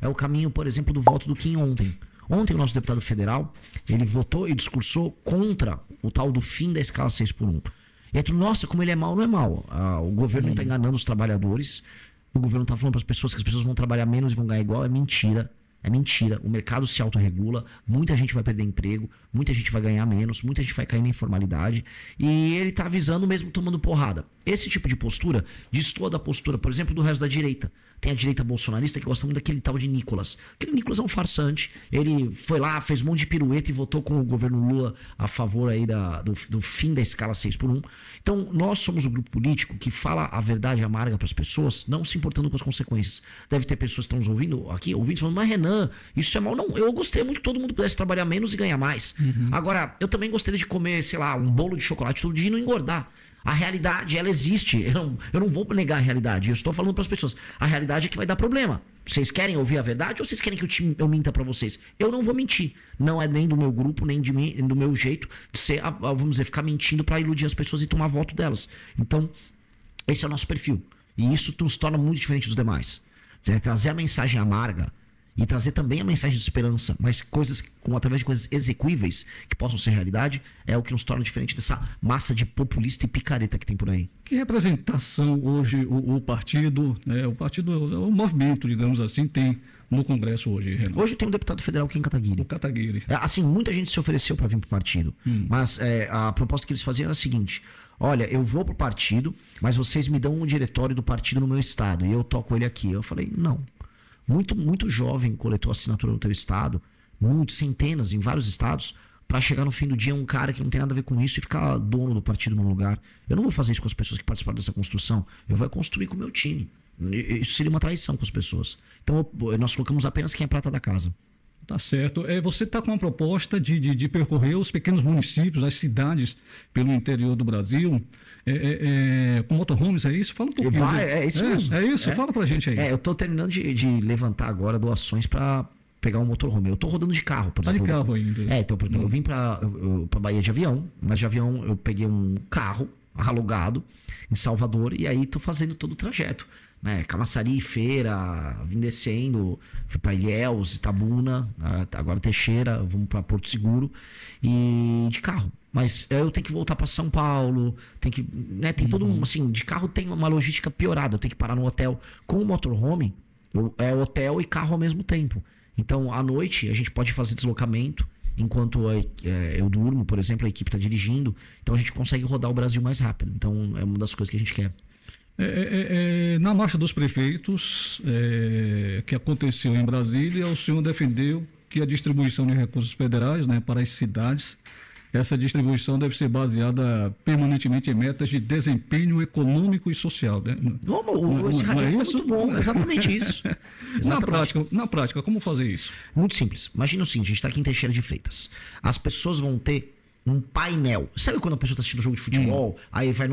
é o caminho, por exemplo, do voto do Kim ontem. Ontem o nosso deputado federal, ele votou e discursou contra o tal do fim da escala 6x1. E aí tu, nossa, como ele é mau, não é mau. O governo está enganando os trabalhadores, o governo está falando para as pessoas que as pessoas vão trabalhar menos e vão ganhar igual, é mentira. É mentira, o mercado se autorregula, muita gente vai perder emprego, muita gente vai ganhar menos, muita gente vai cair na informalidade e ele está avisando mesmo tomando porrada. Esse tipo de postura destoa da postura, por exemplo, do resto da direita. Tem a direita bolsonarista que gosta muito daquele tal de Nicolas. Aquele Nicolas é um farsante, ele foi lá, fez um monte de pirueta e votou com o governo Lula a favor aí do fim da escala 6x1. Então, nós somos o grupo político que fala a verdade amarga para as pessoas, não se importando com as consequências. Deve ter pessoas que estão nos ouvindo aqui, falando, mas Renan, isso é mal. Não, eu gostaria muito que todo mundo pudesse trabalhar menos e ganhar mais. Agora, eu também gostaria de comer, sei lá, um bolo de chocolate todo dia e não engordar. A realidade, ela existe. Eu não vou negar a realidade. Eu estou falando para as pessoas. A realidade é que vai dar problema. Vocês querem ouvir a verdade ou vocês querem que eu minta para vocês? Eu não vou mentir. Não é nem do meu grupo, nem de mim, do meu jeito de ser, vamos dizer, ficar mentindo para iludir as pessoas e tomar voto delas. Então, esse é o nosso perfil. E isso nos torna muito diferente dos demais. É trazer a mensagem amarga e trazer também a mensagem de esperança, mas através de coisas execuíveis que possam ser realidade, é o que nos torna diferente dessa massa de populista e picareta que tem por aí. Que representação hoje o partido, né, o movimento, digamos assim, tem no Congresso hoje, Renan? Hoje tem um deputado federal aqui em Kataguiri. O Kataguiri. Assim, muita gente se ofereceu para vir para o partido, mas a proposta que eles faziam era a seguinte: olha, eu vou pro partido, mas vocês me dão um diretório do partido no meu estado e eu toco ele aqui. Eu falei, não. Muito jovem coletou assinatura no teu estado, centenas em vários estados, para chegar no fim do dia um cara que não tem nada a ver com isso e ficar dono do partido num lugar. Eu não vou fazer isso com as pessoas que participaram dessa construção. Eu vou construir com o meu time. Isso seria uma traição com as pessoas. Então nós colocamos apenas quem é prata da casa. Tá certo. Você está com uma proposta de percorrer os pequenos municípios, as cidades pelo interior do Brasil, com motorhomes, é isso? Fala um pouquinho. É isso mesmo. É isso? Fala pra gente aí. Eu estou terminando de levantar agora doações para pegar um motorhome. Eu estou rodando de carro, por exemplo. De carro ainda. Então, por exemplo, eu vim para Bahia de avião, mas de avião eu peguei um carro alugado em Salvador e aí estou fazendo todo o trajeto. Camaçari, Feira, vim descendo, fui para Ilhéus, Itabuna, agora Teixeira, vamos para Porto Seguro e de carro. Mas eu tenho que voltar para São Paulo, tem todo assim, de carro tem uma logística piorada, eu tenho que parar no hotel. Com o motorhome, é hotel e carro ao mesmo tempo. Então, à noite, a gente pode fazer deslocamento, enquanto eu durmo, por exemplo, a equipe está dirigindo, então a gente consegue rodar o Brasil mais rápido. Então, é uma das coisas que a gente quer. Na marcha dos prefeitos que aconteceu em Brasília, o senhor defendeu que a distribuição de recursos federais, né, para as cidades, essa distribuição deve ser baseada permanentemente em metas de desempenho econômico e social. Né? Esse radicalismo é muito bom, exatamente isso. Exatamente. Na prática, como fazer isso? Muito simples. Imagina o seguinte, a gente está aqui em Teixeira de Freitas. As pessoas vão ter um painel. Sabe quando a pessoa está assistindo um jogo de futebol, aí vai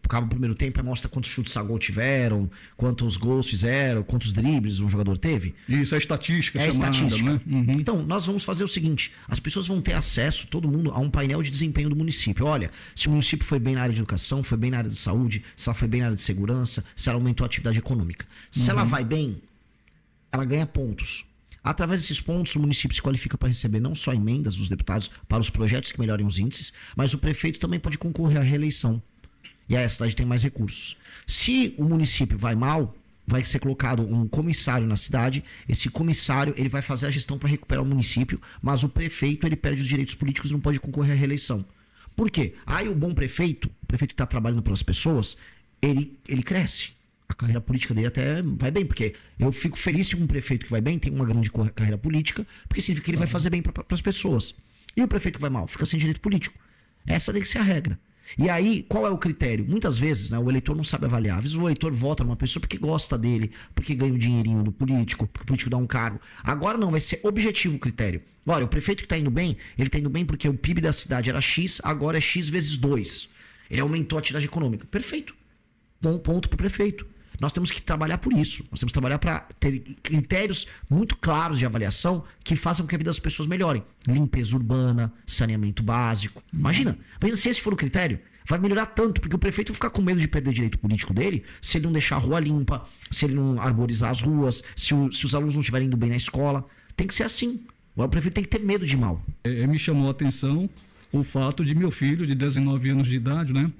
acaba o primeiro tempo e mostra quantos chutes a gol tiveram, quantos gols fizeram, quantos dribles um jogador teve? Isso, é estatística. Estatística. Né? Então, nós vamos fazer o seguinte, as pessoas vão ter acesso, todo mundo, a um painel de desempenho do município. Olha, se o município foi bem na área de educação, foi bem na área de saúde, se ela foi bem na área de segurança, se ela aumentou a atividade econômica. Se ela vai bem, ela ganha pontos. Através desses pontos, o município se qualifica para receber não só emendas dos deputados para os projetos que melhorem os índices, mas o prefeito também pode concorrer à reeleição. E aí a cidade tem mais recursos. Se o município vai mal, vai ser colocado um comissário na cidade. Esse comissário ele vai fazer a gestão para recuperar o município, mas o prefeito ele perde os direitos políticos e não pode concorrer à reeleição. Por quê? Aí o bom prefeito, o prefeito que está trabalhando pelas pessoas, ele cresce. A carreira política dele até vai bem, porque eu fico feliz que um prefeito que vai bem tem uma grande carreira política, porque significa que ele vai fazer bem para as pessoas. E o prefeito que vai mal, fica sem direito político. Essa tem que ser a regra. E aí, qual é o critério? Muitas vezes, o eleitor não sabe avaliar. Às vezes o eleitor vota numa pessoa porque gosta dele, porque ganha um dinheirinho do político, porque o político dá um cargo. Agora não, vai ser objetivo o critério. Olha, o prefeito que está indo bem, ele está indo bem porque o PIB da cidade era X, agora é X vezes 2. Ele aumentou a atividade econômica. Perfeito. Bom ponto para o prefeito. Nós temos que trabalhar por isso. Nós temos que trabalhar para ter critérios muito claros de avaliação que façam com que a vida das pessoas melhorem. Limpeza urbana, saneamento básico. Imagina se esse for o critério. Vai melhorar tanto, porque o prefeito vai ficar com medo de perder o direito político dele se ele não deixar a rua limpa, se ele não arborizar as ruas, se os alunos não estiverem indo bem na escola. Tem que ser assim. O prefeito tem que ter medo de mal. Me chamou a atenção o fato de meu filho, de 19 anos de idade, né,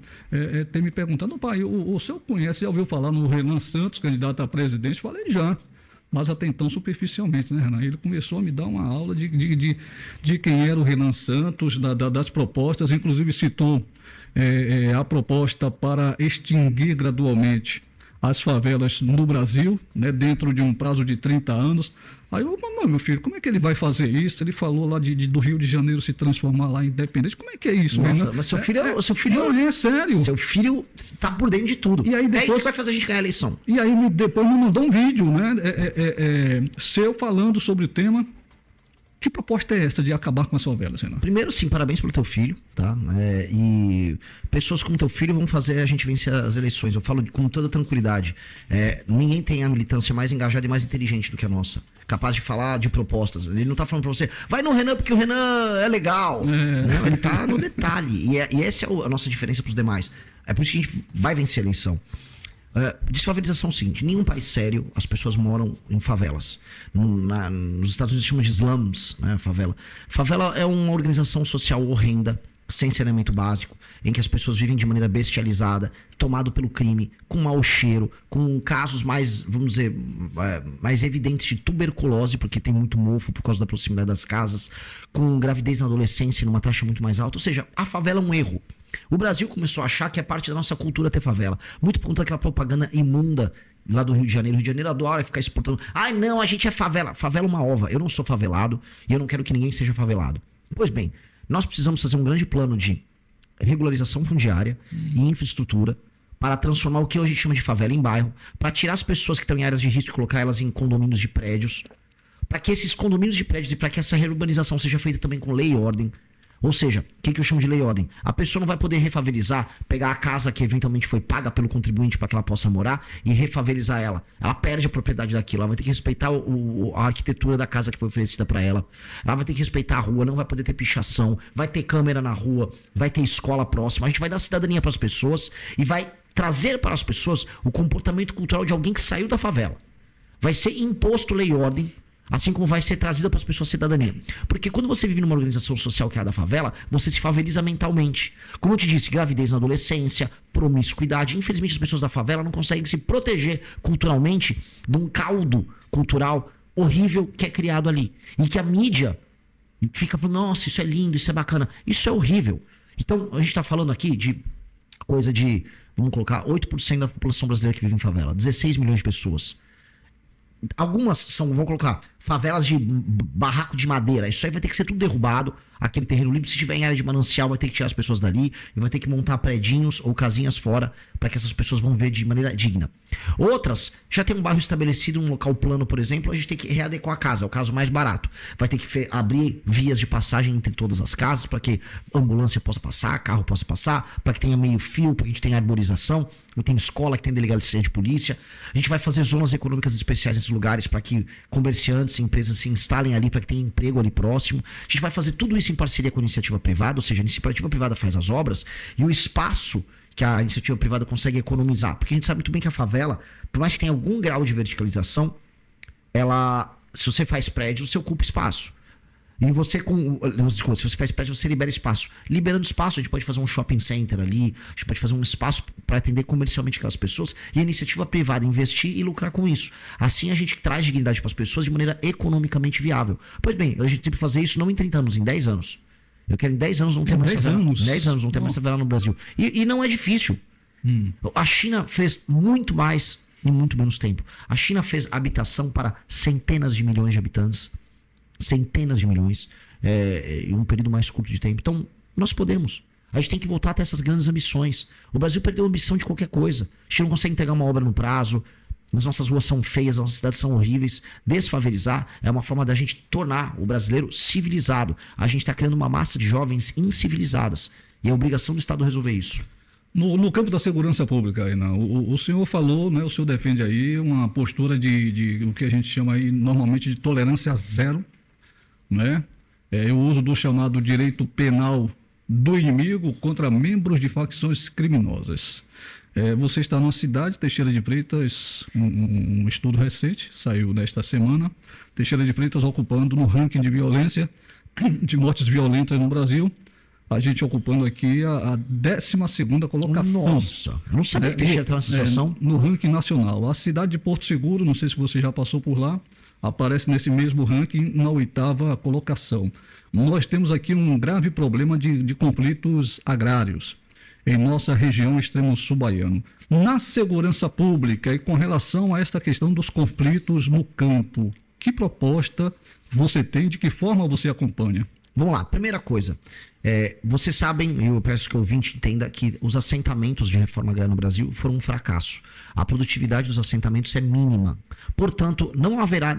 ter me perguntado: pai, o senhor conhece, já ouviu falar no Renan Santos, candidato a presidente? Falei: já. Mas até então superficialmente, né, Renan? Ele começou a me dar uma aula de quem era o Renan Santos, das propostas, inclusive citou a proposta para extinguir gradualmente as favelas no Brasil, né, dentro de um prazo de 30 anos. Aí eu, não, meu filho, como é que ele vai fazer isso? Ele falou lá do Rio de Janeiro se transformar lá em Independente. Como é que é isso, Nossa, Renan? mas seu filho não, é sério. Seu filho está por dentro de tudo. E aí depois, é isso que vai fazer a gente ganhar a eleição. E aí depois me mandou um vídeo, né, seu falando sobre o tema. Que proposta é essa de acabar com as favelas, Renan? Primeiro, sim, parabéns pelo teu filho, tá? E pessoas como teu filho vão fazer a gente vencer as eleições. Eu falo com toda tranquilidade. Ninguém tem a militância mais engajada e mais inteligente do que a nossa. Capaz de falar de propostas. Ele não tá falando pra você, vai no Renan porque o Renan é legal. Não, ele tá no detalhe. E essa é a nossa diferença pros demais. É por isso que a gente vai vencer a eleição. Desfavelização é o seguinte: nenhum país sério, as pessoas moram em favelas. Nos Estados Unidos chamam de slums, né, favela. Favela é uma organização social horrenda, sem saneamento básico, em que as pessoas vivem de maneira bestializada, tomado pelo crime, com mau cheiro, com casos mais, vamos dizer, mais evidentes de tuberculose, porque tem muito mofo por causa da proximidade das casas, com gravidez na adolescência numa taxa muito mais alta. Ou seja, a favela é um erro. O Brasil começou a achar que é parte da nossa cultura ter favela, muito por conta daquela propaganda imunda lá do Rio de Janeiro. O Rio de Janeiro adora ficar exportando. Ai, não, a gente é favela. Favela é uma ova. Eu não sou favelado e eu não quero que ninguém seja favelado. Pois bem, nós precisamos fazer um grande plano de regularização fundiária e infraestrutura para transformar o que hoje a gente chama de favela em bairro, para tirar as pessoas que estão em áreas de risco e colocar elas em condomínios de prédios, para que esses condomínios de prédios e para que essa reurbanização seja feita também com lei e ordem. Ou seja, o que eu chamo de lei e ordem? A pessoa não vai poder refavelizar, pegar a casa que eventualmente foi paga pelo contribuinte para que ela possa morar e refavelizar ela. Ela perde a propriedade daquilo, ela vai ter que respeitar a arquitetura da casa que foi oferecida para ela. Ela vai ter que respeitar a rua, não vai poder ter pichação, vai ter câmera na rua, vai ter escola próxima. A gente vai dar cidadania para as pessoas e vai trazer para as pessoas o comportamento cultural de alguém que saiu da favela. Vai ser imposto lei e ordem, assim como vai ser trazida para as pessoas cidadania. Porque quando você vive numa organização social que é a da favela, você se faveliza mentalmente. Como eu te disse, gravidez na adolescência, promiscuidade. Infelizmente as pessoas da favela não conseguem se proteger culturalmente de um caldo cultural horrível que é criado ali. E que a mídia fica falando, nossa, isso é lindo, isso é bacana. Isso é horrível. Então a gente está falando aqui de coisa de, vamos colocar, 8% da população brasileira que vive em favela. 16 milhões de pessoas. Algumas são, vou colocar, favelas de barraco de madeira. Isso aí vai ter que ser tudo derrubado. Aquele terreno livre, se tiver em área de manancial, vai ter que tirar as pessoas dali e vai ter que montar predinhos ou casinhas fora para que essas pessoas vão ver de maneira digna. Outras, já tem um bairro estabelecido, um local plano, por exemplo, a gente tem que readequar a casa, é o caso mais barato. Vai ter que abrir vias de passagem entre todas as casas para que ambulância possa passar, carro possa passar, para que tenha meio fio, para que a gente tenha arborização, tem escola que tem delegacia de polícia. A gente vai fazer zonas econômicas especiais nesses lugares para que comerciantes e empresas se instalem ali, para que tenha emprego ali próximo. A gente vai fazer tudo isso em parceria com a iniciativa privada, ou seja, a iniciativa privada faz as obras e o espaço que a iniciativa privada consegue economizar. Porque a gente sabe muito bem que a favela, por mais que tenha algum grau de verticalização, ela, se você faz prédio, você ocupa espaço. E você, desculpa, se você faz prédio, você libera espaço. Liberando espaço, a gente pode fazer um shopping center ali, a gente pode fazer um espaço para atender comercialmente aquelas pessoas e a iniciativa privada investir e lucrar com isso. Assim a gente traz dignidade para as pessoas de maneira economicamente viável. Pois bem, a gente tem que fazer isso não em 30 anos, em 10 anos. Eu quero em 10 anos não ter mais favela. 10 anos não ter mais favela no Brasil. E não é difícil. A China fez muito mais em muito menos tempo. A China fez habitação para centenas de milhões de habitantes. Centenas de milhões em um período mais curto de tempo. Então, nós podemos. A gente tem que voltar a ter essas grandes ambições. O Brasil perdeu a ambição de qualquer coisa. A gente não consegue entregar uma obra no prazo. As nossas ruas são feias, as nossas cidades são horríveis. Desfavelizar é uma forma da gente tornar o brasileiro civilizado. A gente está criando uma massa de jovens incivilizadas. E é obrigação do Estado resolver isso. No campo da segurança pública, Renan, o senhor falou, né, o senhor defende aí uma postura de o que a gente chama aí normalmente de tolerância zero, né? O uso do chamado direito penal do inimigo contra membros de facções criminosas. Você está numa cidade, Teixeira de Freitas, um estudo recente, saiu nesta semana, Teixeira de Freitas ocupando no ranking de violência, de mortes violentas no Brasil, a gente ocupando aqui a 12ª colocação. Nossa, eu não sabia que Teixeira estava nessa situação. No ranking nacional. A cidade de Porto Seguro, não sei se você já passou por lá, aparece nesse mesmo ranking na 8ª colocação. Nós temos aqui um grave problema de conflitos agrários em nossa região extremo sul baiano. Na segurança pública e com relação a esta questão dos conflitos no campo, que proposta você tem, de que forma você acompanha? Vamos lá, primeira coisa, vocês sabem, eu peço que o ouvinte entenda que os assentamentos de reforma agrária no Brasil foram um fracasso. A produtividade dos assentamentos é mínima. Portanto, não haverá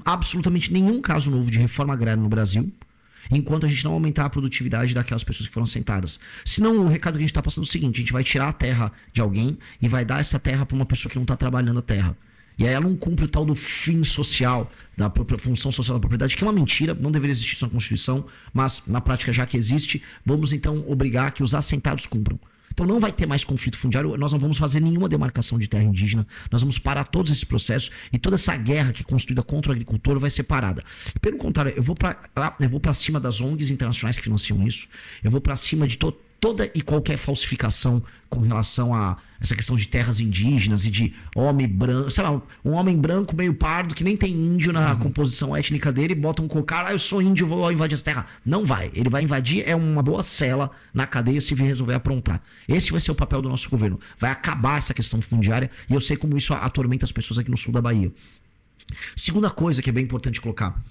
absolutamente nenhum caso novo de reforma agrária no Brasil, enquanto a gente não aumentar a produtividade daquelas pessoas que foram assentadas. Senão, o recado que a gente está passando é o seguinte: a gente vai tirar a terra de alguém e vai dar essa terra para uma pessoa que não está trabalhando a terra. E aí ela não cumpre o tal do fim social, da função social da propriedade, que é uma mentira, não deveria existir isso na Constituição, mas na prática, já que existe, vamos então obrigar que os assentados cumpram. Então não vai ter mais conflito fundiário, nós não vamos fazer nenhuma demarcação de terra indígena, nós vamos parar todos esses processos e toda essa guerra que é construída contra o agricultor vai ser parada. Pelo contrário, eu vou para cima das ONGs internacionais que financiam isso, eu vou para cima de toda e qualquer falsificação com relação a essa questão de terras indígenas e de homem branco, sei lá, um homem branco meio pardo que nem tem índio na composição étnica dele e bota um cocar, eu sou índio, vou invadir essa terra. Não vai, ele vai invadir, é uma boa cela na cadeia se vir resolver aprontar. Esse vai ser o papel do nosso governo, vai acabar essa questão fundiária e eu sei como isso atormenta as pessoas aqui no sul da Bahia. Segunda coisa que é bem importante colocar: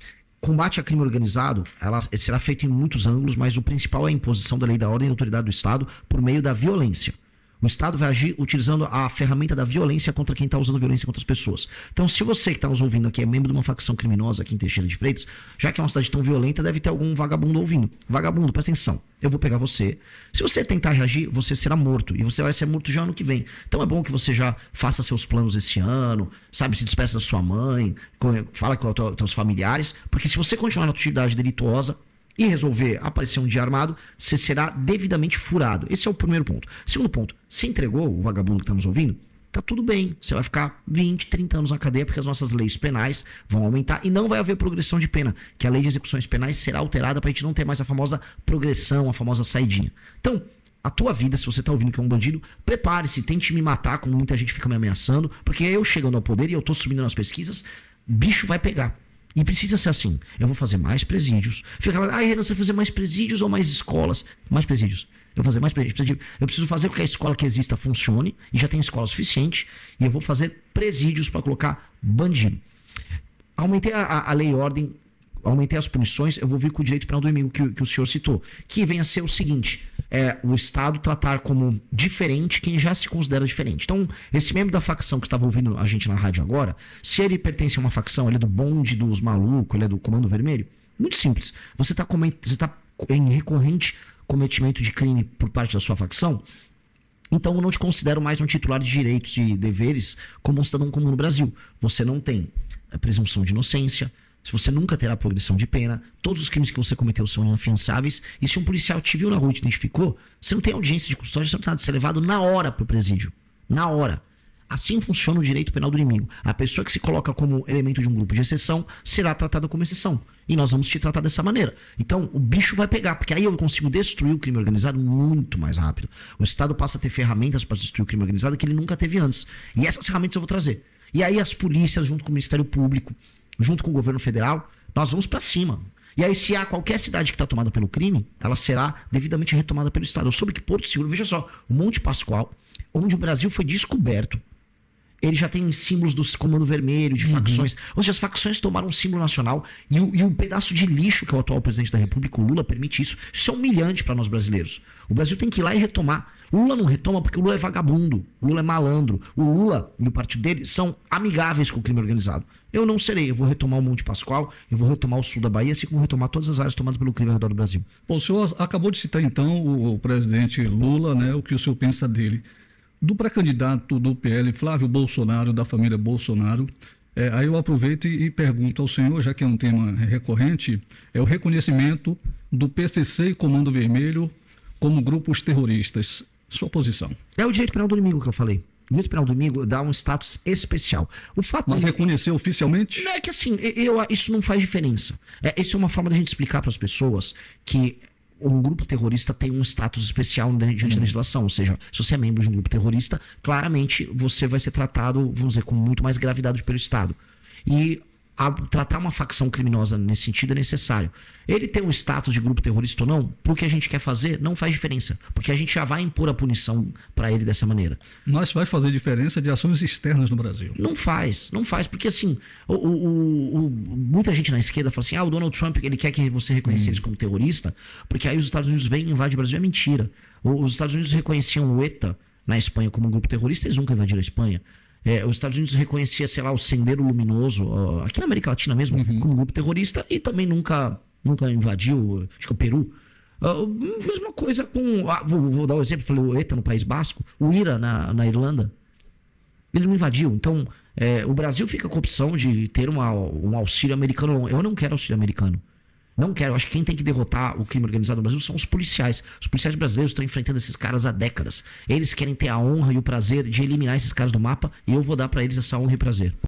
combate a crime organizado, ela será feito em muitos ângulos, mas o principal é a imposição da lei da ordem e da autoridade do Estado por meio da violência. O Estado vai agir utilizando a ferramenta da violência contra quem está usando violência contra as pessoas. Então, se você que está nos ouvindo aqui é membro de uma facção criminosa aqui em Teixeira de Freitas, já que é uma cidade tão violenta, deve ter algum vagabundo ouvindo. Vagabundo, presta atenção. Eu vou pegar você. Se você tentar reagir, você será morto. E você vai ser morto já ano que vem. Então é bom que você já faça seus planos esse ano, sabe, se despeça da sua mãe, fala com os teus familiares, porque se você continuar na atividade delituosa e resolver aparecer um dia armado, você será devidamente furado. Esse é o primeiro ponto. Segundo ponto: se entregou, o vagabundo que está nos ouvindo, tá tudo bem. Você vai ficar 20, 30 anos na cadeia, porque as nossas leis penais vão aumentar e não vai haver progressão de pena, que a lei de execuções penais será alterada para a gente não ter mais a famosa progressão, a famosa saidinha. Então, a tua vida, se você tá ouvindo que é um bandido, prepare-se, tente me matar, como muita gente fica me ameaçando, porque eu chegando ao poder e eu tô subindo nas pesquisas, bicho vai pegar. E precisa ser assim. Eu vou fazer mais presídios. Fica lá, Renan, você vai fazer mais presídios ou mais escolas? Mais presídios. Eu vou fazer mais presídios. Eu preciso fazer com que a escola que exista funcione, e já tem escola suficiente, e eu vou fazer presídios para colocar bandido. Aumentei a lei e ordem, aumentei as punições, eu vou vir com o direito penal do inimigo que o senhor citou, que vem a ser o seguinte: o Estado tratar como diferente quem já se considera diferente. Então, esse membro da facção que estava ouvindo a gente na rádio agora, se ele pertence a uma facção, ele é do bonde dos malucos, ele é do Comando Vermelho, muito simples. Você está em recorrente cometimento de crime por parte da sua facção, então eu não te considero mais um titular de direitos e deveres como um cidadão comum no Brasil. Você não tem a presunção de inocência, se você nunca terá progressão de pena, todos os crimes que você cometeu são inafiançáveis, e se um policial te viu na rua e te identificou, você não tem audiência de custódia, você não tem nada de ser levado na hora para o presídio. Na hora. Assim funciona o direito penal do inimigo. A pessoa que se coloca como elemento de um grupo de exceção será tratada como exceção. E nós vamos te tratar dessa maneira. Então, o bicho vai pegar, porque aí eu consigo destruir o crime organizado muito mais rápido. O Estado passa a ter ferramentas para destruir o crime organizado que ele nunca teve antes. E essas ferramentas eu vou trazer. E aí as polícias, junto com o Ministério Público, junto com o governo federal, nós vamos para cima. E aí, se há qualquer cidade que está tomada pelo crime, ela será devidamente retomada pelo Estado. Eu soube que Porto Seguro, veja só, o Monte Pascoal, onde o Brasil foi descoberto, ele já tem símbolos do Comando Vermelho, de facções. Ou seja, as facções tomaram um símbolo nacional e o pedaço de lixo que é o atual presidente da República, o Lula, permite isso. Isso é humilhante para nós brasileiros. O Brasil tem que ir lá e retomar. O Lula não retoma porque o Lula é vagabundo, o Lula é malandro. O Lula e o partido dele são amigáveis com o crime organizado. Eu não serei, eu vou retomar o Monte Pascoal, eu vou retomar o sul da Bahia, assim como vou retomar todas as áreas tomadas pelo crime ao redor do Brasil. Bom, o senhor acabou de citar então o presidente Lula, né, o que o senhor pensa dele. Do pré-candidato do PL, Flávio Bolsonaro, da família Bolsonaro, Aí eu aproveito e pergunto ao senhor, já que é um tema recorrente, é o reconhecimento do PCC e Comando Vermelho como grupos terroristas. Sua posição? É o direito penal do inimigo que eu falei. O direito penal do inimigo dá um status especial. O fato Mas reconhecer oficialmente? Não é que assim, isso não faz diferença. Isso é uma forma da gente explicar para as pessoas que um grupo terrorista tem um status especial diante da legislação. Ou seja, se você é membro de um grupo terrorista, claramente você vai ser tratado, vamos dizer, com muito mais gravidade pelo Estado. E tratar uma facção criminosa nesse sentido é necessário. Ele ter um status de grupo terrorista ou não, pro que a gente quer fazer, não faz diferença. Porque a gente já vai impor a punição para ele dessa maneira. Mas vai fazer diferença de ações externas no Brasil? Não faz, porque assim, muita gente na esquerda fala assim, o Donald Trump, ele quer que você reconheça eles como terrorista, porque aí os Estados Unidos vêm e invadem o Brasil. É mentira. Os Estados Unidos reconheciam o ETA na Espanha como um grupo terrorista, eles nunca invadiram a Espanha. Os Estados Unidos reconhecia, sei lá, o Sendero Luminoso, aqui na América Latina mesmo, como um grupo terrorista, e também nunca invadiu, acho que o Peru. Mesma coisa com... vou dar um exemplo, falei o ETA no País Basco, o IRA na Irlanda. Ele não invadiu. Então, o Brasil fica com a opção de ter um auxílio americano. Eu não quero auxílio americano. Não quero. Acho que quem tem que derrotar o crime organizado no Brasil são os policiais. Os policiais brasileiros estão enfrentando esses caras há décadas. Eles querem ter a honra e o prazer de eliminar esses caras do mapa, e eu vou dar para eles essa honra e prazer.